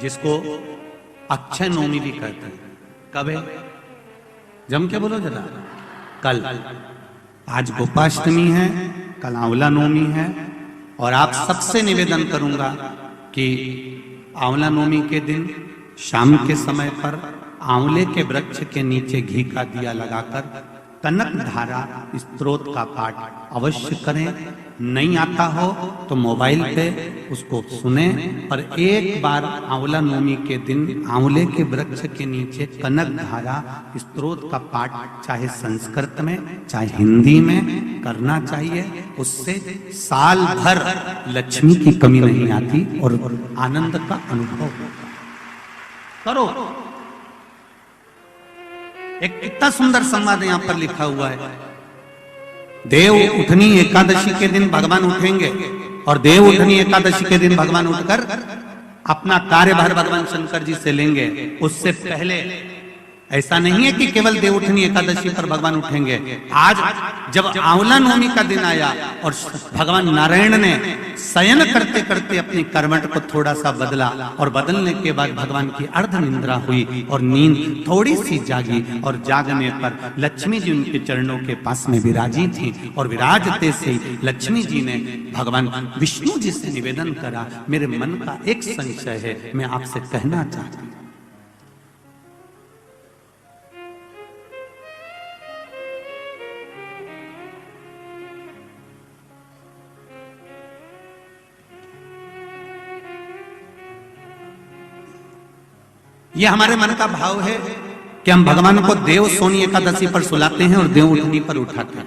जिसको अक्षय नवमी भी कहते हैं। कब है? जम के बोलो जरा। कल। आज गोपाष्टमी है, कल आंवला नवमी है। और आप सबसे निवेदन करूंगा कि आंवला नवमी के दिन शाम के समय पर आंवले के वृक्ष के नीचे घी का दिया लगाकर कनक धारा स्तोत्र का पाठ अवश्य करें। नहीं आता हो तो मोबाइल पे उसको सुने। और एक बार आंवला नवमी के दिन आंवले के वृक्ष के नीचे कनक धारा स्तोत्र का पाठ चाहे संस्कृत में चाहे हिंदी में करना चाहिए। उससे साल भर लक्ष्मी की कमी नहीं आती और आनंद का अनुभव करो। एक कितना सुंदर संवाद यहां पर लिखा हुआ है। देव उठनी एकादशी के दिन भगवान उठेंगे और देव उठनी एकादशी के दिन भगवान उठकर अपना कार्यभार भगवान शंकर जी से लेंगे। उससे पहले ऐसा नहीं है कि केवल देव उठनी एकादशी पर भगवान उठेंगे। आज जब आंवला नवमी का दिन आया और भगवान नारायण ने शयन करते करते अपनी करवट को थोड़ा सा बदला और बदलने के बाद भगवान की अर्ध निंद्रा हुई और नींद थोड़ी सी जागी। और जागने पर लक्ष्मी जी उनके चरणों के पास में विराजी थी। और विराजते से लक्ष्मी जी ने भगवान विष्णु जी से निवेदन करा, मेरे मन का एक संशय है, मैं आपसे कहना चाहती हूं। ये हमारे मन का भाव है कि हम भगवान को देव सोनी एकादशी पर सुलाते हैं और देव उठनी पर उठाते हैं।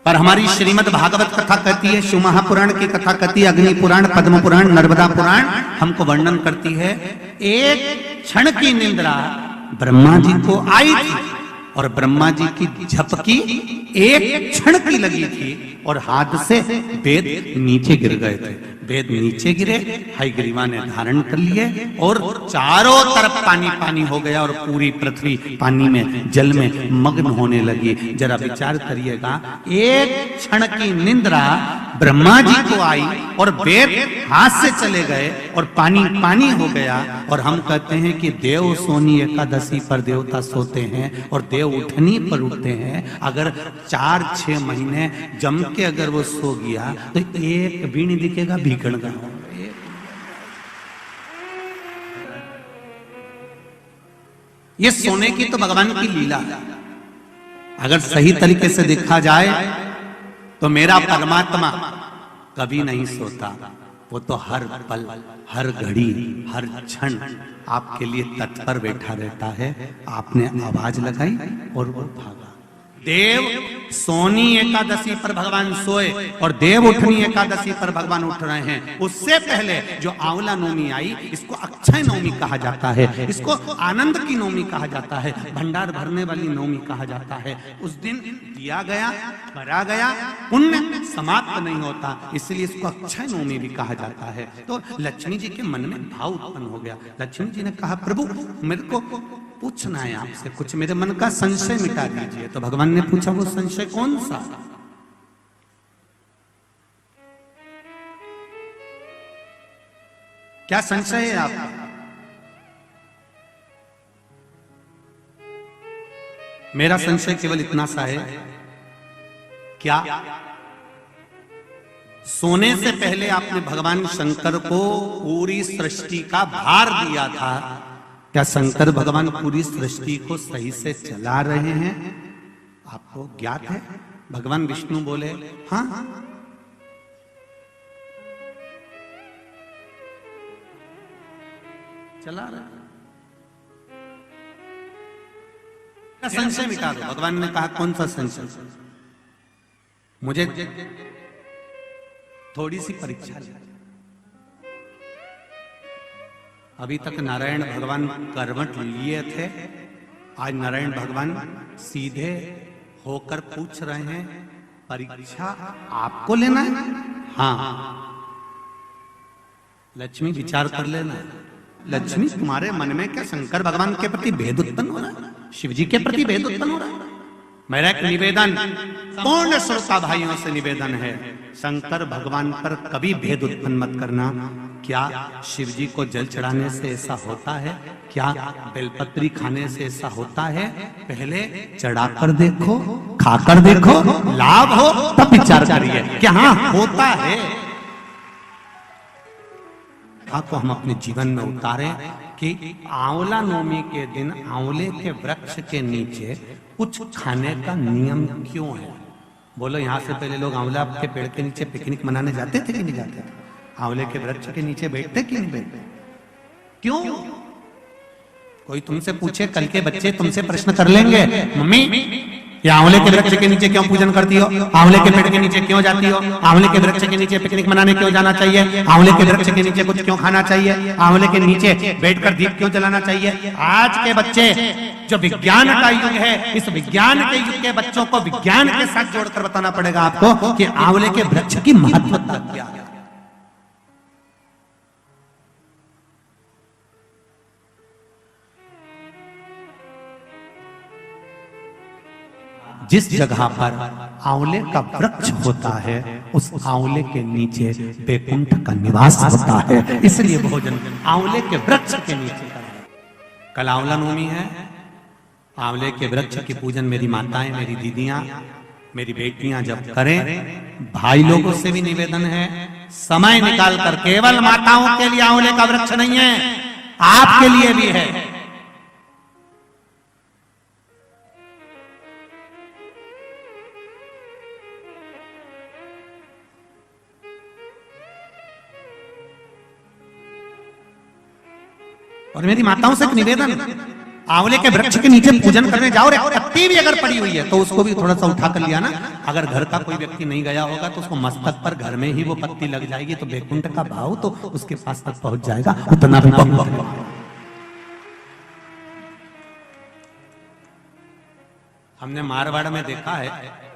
पर हमारी श्रीमद् भागवत कथा कहती है, शिव महापुराण की कथा कहती है, अग्नि पुराण, पद्म पुराण, नर्मदा पुराण हमको वर्णन करती है। एक क्षण की निंद्रा ब्रह्मा जी को आई थी और ब्रह्मा जी की झपकी एक क्षण की लगी थी और हाथ से वेद नीचे गिर गए थे। वेद नीचे गिरे, हयग्रीवा ने धारण कर लिए और चारों तरफ पानी पानी हो गया और पूरी पृथ्वी पानी में जल में मग्न होने लगी। जरा विचार करिएगा, एक क्षण की निंद्रा ब्रह्मा जी को आई और वेद हाथ से चले गए और पानी पानी हो गया। और हम कहते हैं कि देव सोनी एकादशी पर देवता सोते हैं और देव उठनी पर उठते हैं। अगर 4-6 महीने जम के अगर वो सो गया तो एक भी नहीं दिखेगा, भीगण का। ये सोने की तो भगवान की लीला है। अगर सही तरीके से देखा जाए तो मेरा परमात्मा कभी नहीं सोता। वो तो हर पल, हर घड़ी, हर क्षण आपके लिए तत्पर बैठा रहता है। आपने आवाज लगाई और वो भागा। देव सोनी एकादशी पर भगवान सोए और देव उठनी एकादशी पर भगवान उठ रहे हैं। उससे पहले जो आंवला नवमी आई, इसको अक्षय नवमी कहा जाता है, इसको आनंद की नवमी कहा जाता है, भंडार भरने वाली नवमी कहा जाता है। उस दिन दिया गया, करा गया, पुण्य समाप्त नहीं होता, इसलिए इसको अक्षय नवमी भी कहा जाता है। तो लक्ष्मी जी के मन में भाव उत्पन्न हो गया। लक्ष्मी जी ने कहा, प्रभु मेरे को पूछना है आपसे कुछ, मेरे मन का संशय मिटा दीजिए। तो भगवान ने पूछा, वो संशय कौन सा? क्या संशय है आपका? मेरा संशय केवल इतना सा है, क्या सोने से पहले आपने भगवान शंकर को पूरी सृष्टि का भार दिया था? क्या शंकर भगवान पूरी सृष्टि को सही से चला रहे हैं? आपको ज्ञात है? भगवान विष्णु बोले, हाँ चला रहे। संशय मिटा दो। भगवान ने कहा, कौन सा संशय? मुझे थोड़ी सी परीक्षा ले। अभी तक नारायण भगवान करवट लिए थे, आज नारायण भगवान सीधे होकर पूछ रहे हैं, परीक्षा आपको लेना है? हाँ। लक्ष्मी विचार कर लेना। लक्ष्मी तुम्हारे मन में क्या शंकर भगवान के प्रति भेद उत्पन्न हो रहा है? शिव जी के प्रति भेद उत्पन्न हो रहा है? मेरा एक निवेदन पूर्ण श्रोता भाइयों से निवेदन है, शंकर भगवान पर कभी भेद उत्पन्न मत करना। क्या शिव जी को जल चढ़ाने से ऐसा होता है? क्या बेलपत्री खाने से ऐसा होता है? पहले चढ़ाकर देखो, खाकर देखो, लाभ हो तब विचार करिए कि हाँ होता है। को हम अपने जीवन में उतारें कि आंवला नवमी के दिन आंवले के वृक्ष के नीचे कुछ खाने का नियम क्यों है? बोलो, यहां से पहले लोग आंवला के पेड़ के नीचे पिकनिक मनाने जाते थे कि नहीं जाते थे? आंवले के वृक्ष के नीचे बैठते कि नहीं बैठते? क्यों? कोई तुमसे पूछे, कल के बच्चे तुमसे प्रश्न कर लेंगे, मम्मी ये आंवले के वृक्ष के नीचे क्यों पूजन करती हो? आंवले के पेड़ के नीचे क्यों जाती हो? आंवले के वृक्ष के नीचे पिकनिक मनाने क्यों जाना चाहिए? आंवले के वृक्ष के नीचे कुछ क्यों खाना चाहिए? आंवले के नीचे बैठकर दीप क्यों जलाना चाहिए? आज के बच्चे, जो विज्ञान का युग है, इस विज्ञान के युग के बच्चों को विज्ञान के साथ जोड़कर बताना पड़ेगा आपको कि आंवले के वृक्ष की महत्वता क्या है। जिस जगह पर आंवले का वृक्ष होता है, उस आंवले के नीचे बैकुंठ का निवास होता है। इसलिए भोजन आंवले के वृक्ष के नीचे करें। कल आंवला नवमी है, आंवले के वृक्ष की पूजन मेरी माताएं, मेरी दीदियां, मेरी बेटियां जब करें, भाई लोगों से भी निवेदन है, समय निकालकर, केवल माताओं के लिए आंवले का वृक्ष नहीं है, आपके लिए भी है। और मेरी माताओं से एक निवेदन, आंवले के वृक्ष के नीचे पूजन करने जाओ, पत्ती भी अगर पड़ी हुई है तो उसको भी थोड़ा सा उठा कर लिया ना। अगर घर का कोई व्यक्ति नहीं गया होगा तो उसको मस्तक पर घर में ही वो पत्ती लग जाएगी, तो बैकुंठ का भाव तो उसके पास तक पहुंच जाएगा। उतना भी हमने मारवाड़ में देखा है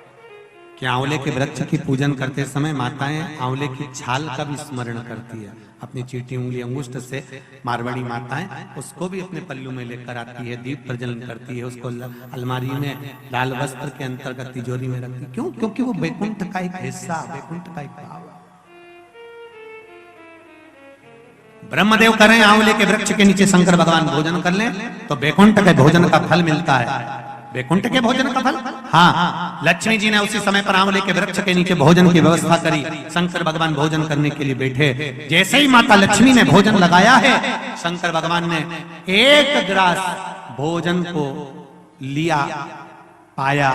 कि आंवले के वृक्ष की पूजन करते समय माताएं आंवले की छाल का भी स्मरण करती है। अपनी चीटी उंगली अंगुष्ठ से मारवाड़ी माताएं उसको भी अपने पल्लू में लेकर आती है, दीप प्रज्वलन करती है, उसको अलमारी में लाल वस्त्र के अंतर्गत तिजोरी में रखती है। क्यों? क्योंकि वो बैकुंठ का एक हिस्सा, बैकुंठ का एक भाव। ब्रह्मदेव करें आंवले के वृक्ष के नीचे शंकर भगवान भोजन कर लें तो बैकुंठ के भोजन का फल मिलता है। बैकुंठ के भोजन का फल, हाँ, लक्ष्मी जी ने उसी समय पर आंवले के वृक्ष के नीचे भोजन की व्यवस्था करी। शंकर भगवान भोजन करने के लिए बैठे, जैसे ही माता लक्ष्मी ने भोजन लगाया है, शंकर भगवान ने एक गिलास भोजन को लिया, पाया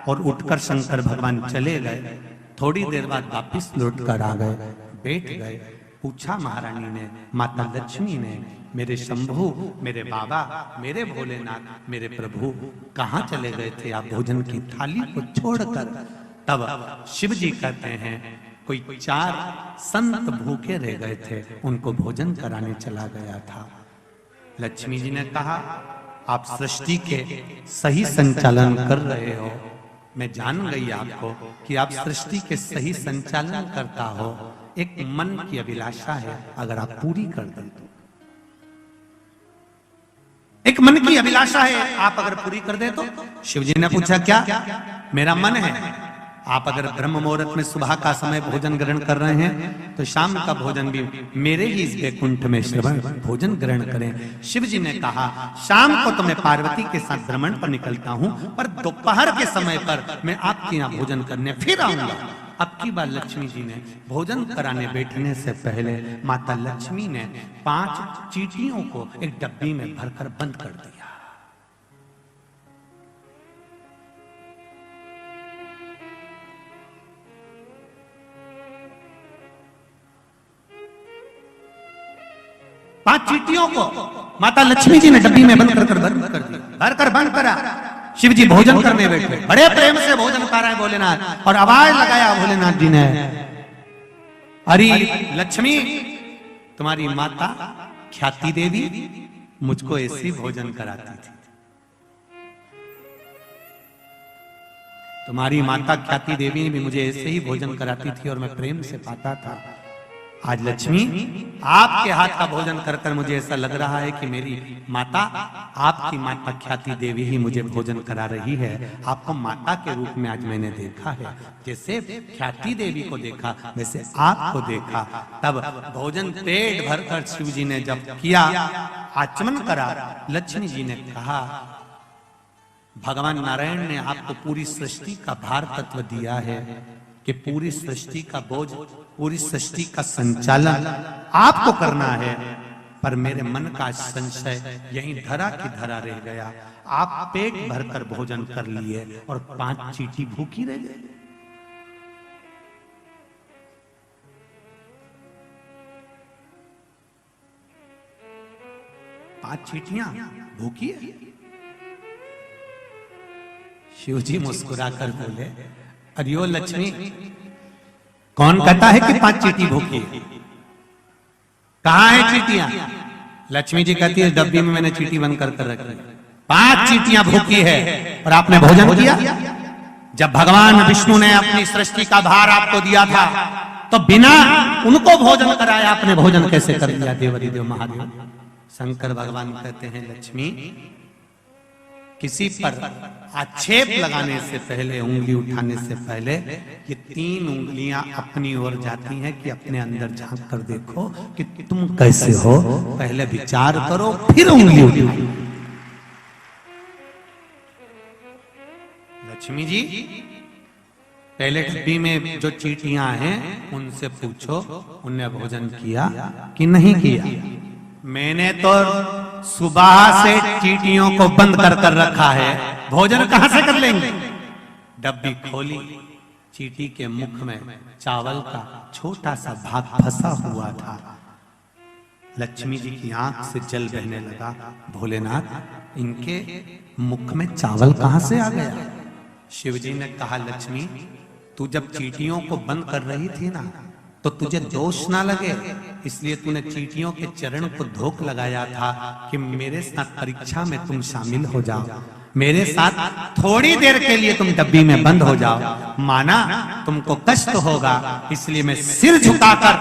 और उठकर शंकर भगवान चले गए। थोड़ी देर बाद वापिस लौट कर आ गए, बैठ गए। पूछा महारानी ने, माता लक्ष्मी ने, मेरे शंभु, मेरे बाबा, मेरे भोलेनाथ, मेरे प्रभु कहाँ चले गए थे आप भोजन की थाली को छोड़कर? तब शिव जी कहते हैं, कोई 4 संत भूखे रह गए थे, उनको भोजन कराने चला गया था। लक्ष्मी जी ने कहा, आप सृष्टि के सही संचालन कर रहे हो, मैं जान गई आपको कि आप सृष्टि के सही संचालन करता हो। एक मन की अभिलाषा है, अगर आप पूरी कर दें तो, एक मन की अभिलाषा है, आप अगर पूरी कर दे तो। शिव जी ने पूछा, क्या? मेरा मन है, आप अगर ब्रह्म मुहूर्त में सुबह का समय भोजन ग्रहण कर रहे हैं तो शाम का भोजन भी मेरे ही इस बैकुंठ में श्रवण भोजन ग्रहण करें। शिव जी ने कहा, शाम को तो मैं पार्वती के साथ भ्रमण पर निकलता हूं, पर दोपहर के समय पर मैं आपके यहाँ भोजन करने फिर आऊंगा। अब की बार लक्ष्मी जी ने भोजन कराने बैठने से पहले माता लक्ष्मी ने 5 चींटियों को एक डब्बी में भरकर बंद कर दिया। पांच चींटियों को माता लक्ष्मी जी ने डब्बी में बंद कर दिया, भरकर बंद करा। शिव जी भोजन करने बैठे, बड़े प्रेम से भोजन कर रहे हैं भोलेनाथ, और आवाज लगाया भोलेनाथ जी ने, अरे लक्ष्मी, तुम्हारी माता ख्याति देवी मुझको ऐसे भोजन कराती थी। तुम्हारी माता ख्याति देवी भी मुझे ऐसे ही भोजन कराती थी और मैं प्रेम से पाता था। आज लक्ष्मी आपके हाथ का भोजन कर कर मुझे ऐसा लग रहा है कि मेरी माता, आपकी माता ख्याति देवी ही मुझे भोजन करा रही है। आपको माता के रूप में आज मैंने देखा है। जैसे ख्याति देवी को देखा वैसे आपको देखा। तब भोजन पेट भरकर शिव जी ने जब किया, आचमन करा, लक्ष्मी जी ने कहा भगवान नारायण ने आपको पूरी सृष्टि का भार तत्व दिया है कि पूरी सृष्टि का बोझ, पूरी सृष्टि का संचालन आपको करना है। पर मेरे मन का संशय यहीं धरा की धरा रह गया। आप पेट भरकर भोजन कर लिए और 5 चींटी भूखी रह गई। पांच चींटियां भूखी है। शिव जी मुस्कुराकर बोले, अरियो लक्ष्मी, कौन कहता है कि 5 चींटी भूखी है? कहां है चींटियां? लक्ष्मी जी कहती है डब्बी में मैंने चींटी बंद कर रखी। 5 चींटियां भूखी है और आपने भोजन किया। जब भगवान विष्णु ने अपनी सृष्टि का भार आपको दिया था तो बिना उनको भोजन कराया आपने भोजन कैसे कर लिया? देवरिदेव महादेव शंकर भगवान कहते हैं लक्ष्मी, किसी पर आक्षेप लगाने से पहले, उंगली उठाने से पहले ये 3 उंगलियां अपनी ओर जाती हैं कि अपने अंदर झांक कर देखो कि तुम कैसे हो। पहले विचार करो फिर उंगली उठाओ। लक्ष्मी जी, पहले डब्बी में जो चींटियां हैं उनसे पूछो उनने भोजन किया कि नहीं किया। मैंने तो सुबह से चींटियों को बंद कर कर रखा है, भोजन कहां से कर लेंगे? डब्बी खोली, चींटी के मुख में चावल का छोटा सा भाग फंसा हुआ था। लक्ष्मी जी की आंख से जल बहने लगा। भोलेनाथ, इनके मुख में चावल कहां से आ गया? शिव जी ने कहा लक्ष्मी, तू जब चींटियों को बंद कर रही थी ना, तो तुझे दोष ना लगे इसलिए तूने चींटियों के चरण को धोख लगाया था कि मेरे साथ परीक्षा में तुम शामिल हो जाओ, मेरे साथ थोड़ी देर के लिए तुम डब्बी में बंद हो जाओ। माना तुमको कष्ट होगा इसलिए मैं सिर झुकाकर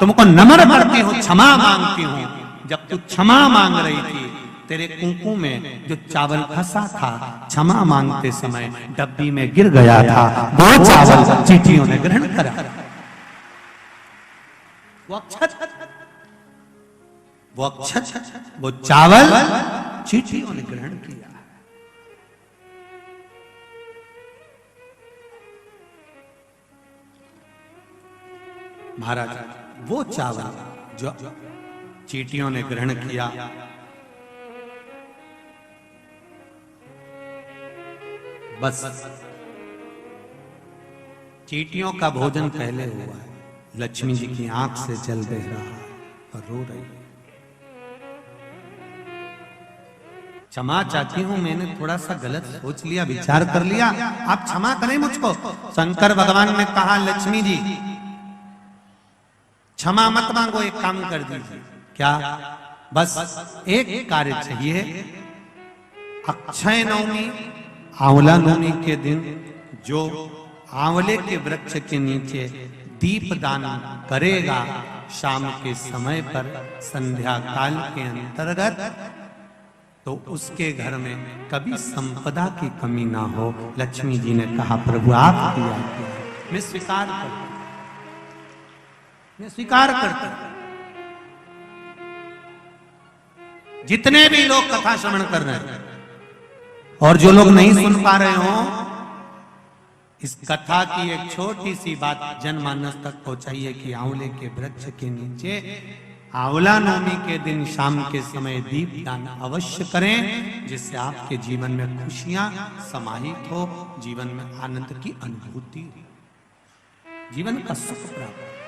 तुमको नमन करती हूँ, क्षमा मांगती हूँ। जब तू क्षमा मांग रही थी तेरे कुंकू में जो चावल फंसा था, क्षमा मांगते समय डब्बी में गिर गया था। वो चावल चींटियों ने ग्रहण करा। वो चावल चींटियों ने ग्रहण किया। महाराज, वो चावल जो चींटियों ने ग्रहण किया, बस चींटियों का भोजन पहले हुआ है। लक्ष्मी जी की आंख से जल बह रहा है और रो रही है। क्षमा चाहती हूं, मैंने थोड़ा सा गलत सोच लिया, विचार कर लिया, आप क्षमा करें मुझको। शंकर भगवान ने कहा लक्ष्मी जी क्षमा मत मांगो, एक काम कर दीजिए। क्या? बस एक कार्य चाहिए। अक्षय नवमी, आंवला नवमी के दिन जो आंवले के वृक्ष के नीचे दीप दान करेगा शाम के समय पर संध्या काल के अंतर्गत, तो उसके घर में कभी संपदा की कमी ना हो। लक्ष्मी जी ने कहा प्रभु आप दिया, मैं स्वीकार करता, मैं स्वीकार करता। जितने भी लोग कथा श्रवण कर रहे हैं और जो लोग नहीं सुन पा रहे हो, इस कथा की एक छोटी सी बात जनमानस तक पहुंचाइए कि आंवले के वृक्ष के नीचे आंवला नवमी के दिन शाम के समय दीप दान अवश्य करें, जिससे आपके जीवन में खुशियां समाहित हो, जीवन में आनंद की अनुभूति, जीवन का सुख प्राप्त।